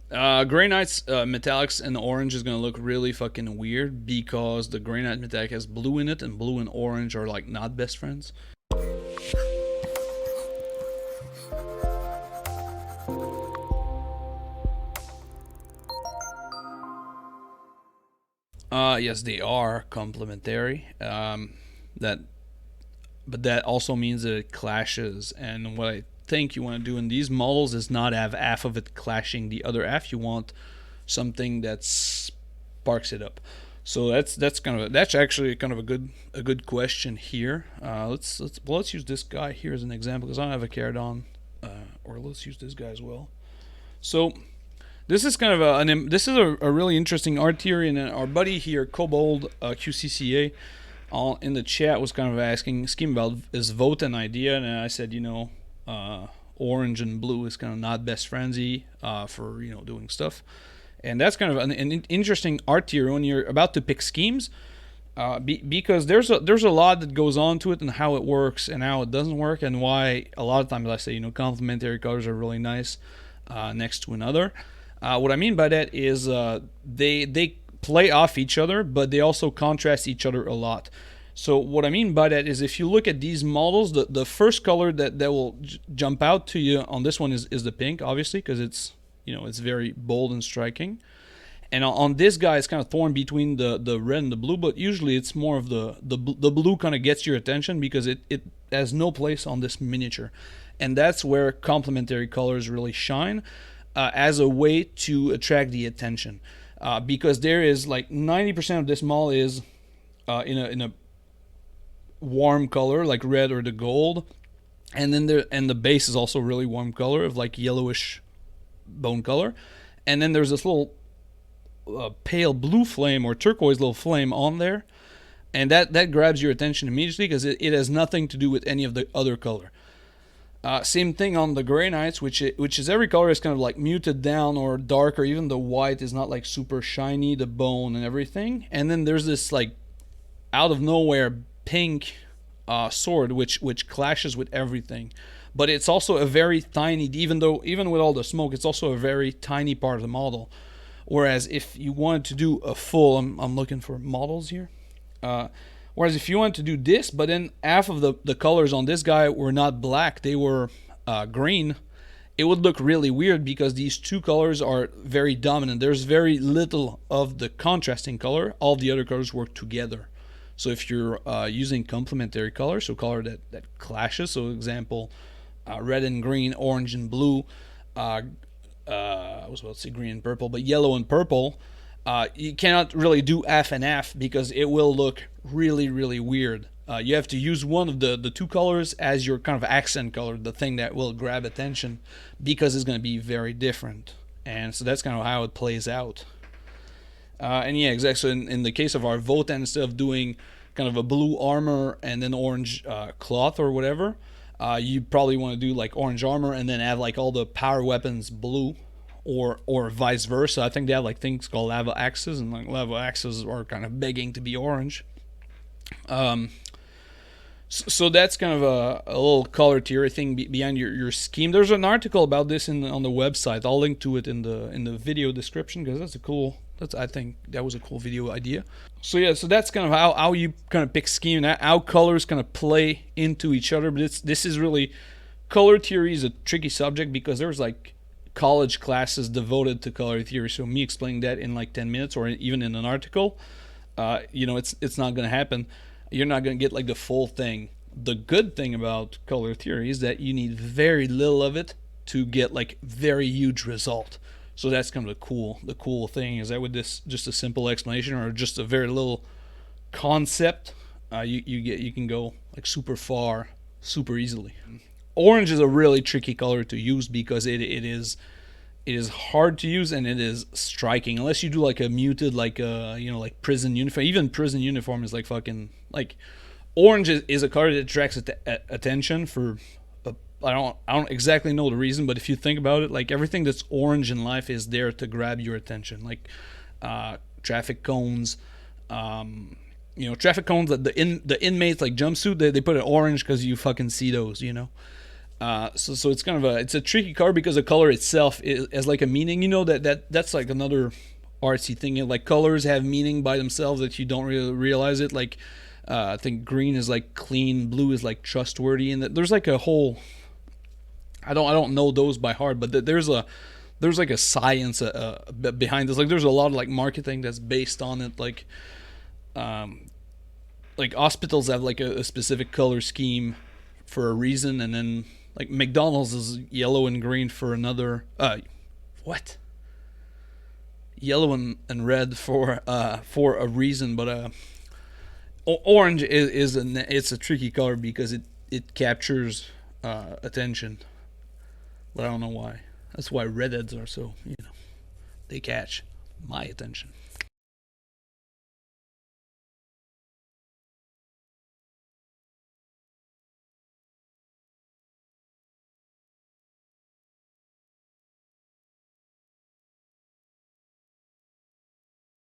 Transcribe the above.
Gray Knight's metallics and orange is gonna look really fucking weird because the Gray Knight metallic has blue in it, and blue and orange are like not best friends. Yes, they are complementary. That, but that also means that it clashes. And what I think you want to do in these models is not have half of it clashing the other half. You want something that sparks it up. So that's actually kind of a good question here. Let's use this guy here as an example because I don't have a Caradon, or let's use this guy as well. So this is kind of this is a really interesting art theory, and our buddy here, Kobold QCCA, in the chat was kind of asking scheme about his vote and idea, and I said, orange and blue is kind of not best friendsy for doing stuff, and that's kind of an interesting art theory when you're about to pick schemes, because there's a lot that goes on to it and how it works and how it doesn't work, and why a lot of times I say complementary colors are really nice next to another. What I mean by that is they play off each other, but they also contrast each other a lot. So what I mean by that is if you look at these models, the first color that will jump out to you on this one is the pink, obviously, because it's very bold and striking. And on this guy, it's kind of torn between the red and the blue, but usually it's more of the blue kind of gets your attention because it has no place on this miniature. And that's where complementary colors really shine as a way to attract the attention. Because there is like 90% of this model is in a warm color like red or the gold, and then the base is also really warm color of like yellowish bone color, and then there's this little pale blue flame or turquoise little flame on there, and that grabs your attention immediately because it has nothing to do with any of the other color. Same thing on the Gray Knights, which is every color is kind of like muted down or darker. Even the white is not like super shiny, the bone and everything. And then there's this like out of nowhere pink sword, which clashes with everything. But it's also a very tiny, even with all the smoke, it's also a very tiny part of the model. Whereas if you wanted to do a full, I'm looking for models here. Whereas if you want to do this, but then half of the colors on this guy were not black, they were green, it would look really weird because these two colors are very dominant. There's very little of the contrasting color. All the other colors work together. So if you're using complementary colors, so color that clashes, so example, red and green, orange and blue, I was about to say green and purple, but yellow and purple, you cannot really do half and half because it will look really, really weird. You have to use one of the two colors as your kind of accent color, the thing that will grab attention, because it's going to be very different. And so that's kind of how it plays out. And yeah, exactly. So in the case of our Votan, instead of doing kind of a blue armor and then orange cloth or whatever, you probably want to do like orange armor and then have like all the power weapons blue, or vice versa. I think they have like things called lava axes, and like lava axes are kind of begging to be orange. So that's kind of a little color theory thing behind your scheme. There's an article about this on the website. I'll link to it in the video description because I think that was a cool video idea. So yeah, so that's kind of how you kind of pick scheme, and how colors kind of play into each other. But this is really, color theory is a tricky subject because there's like college classes devoted to color theory. So me explaining that in like 10 minutes or even in an article, it's not going to happen. You're not going to get like the full thing. The good thing about color theory is that you need very little of it to get like very huge result. So that's kind of the cool thing is that with this just a simple explanation or just a very little concept, you can go like super far, super easily. Orange is a really tricky color to use because it is hard to use and it is striking unless you do like a muted like like prison uniform. Even prison uniform is like fucking like orange is a color that attracts attention for I don't exactly know the reason, but if you think about it, like everything that's orange in life is there to grab your attention, like traffic cones, traffic cones that the inmates like jumpsuit, they put it orange because you fucking see those. So it's kind of it's a tricky color because the color itself has like a meaning. You know that's like another artsy thing. Like colors have meaning by themselves that you don't really realize it. Like I think green is like clean, blue is like trustworthy, and there's like a whole. I don't know those by heart, but there's like a science behind this. Like there's a lot of like marketing that's based on it. Um, like hospitals have like a specific color scheme for a reason, and then like McDonald's is yellow and green for another. What? Yellow and red for a reason, but orange it's a tricky color because it captures attention, but I don't know why. That's why redheads are so they catch my attention.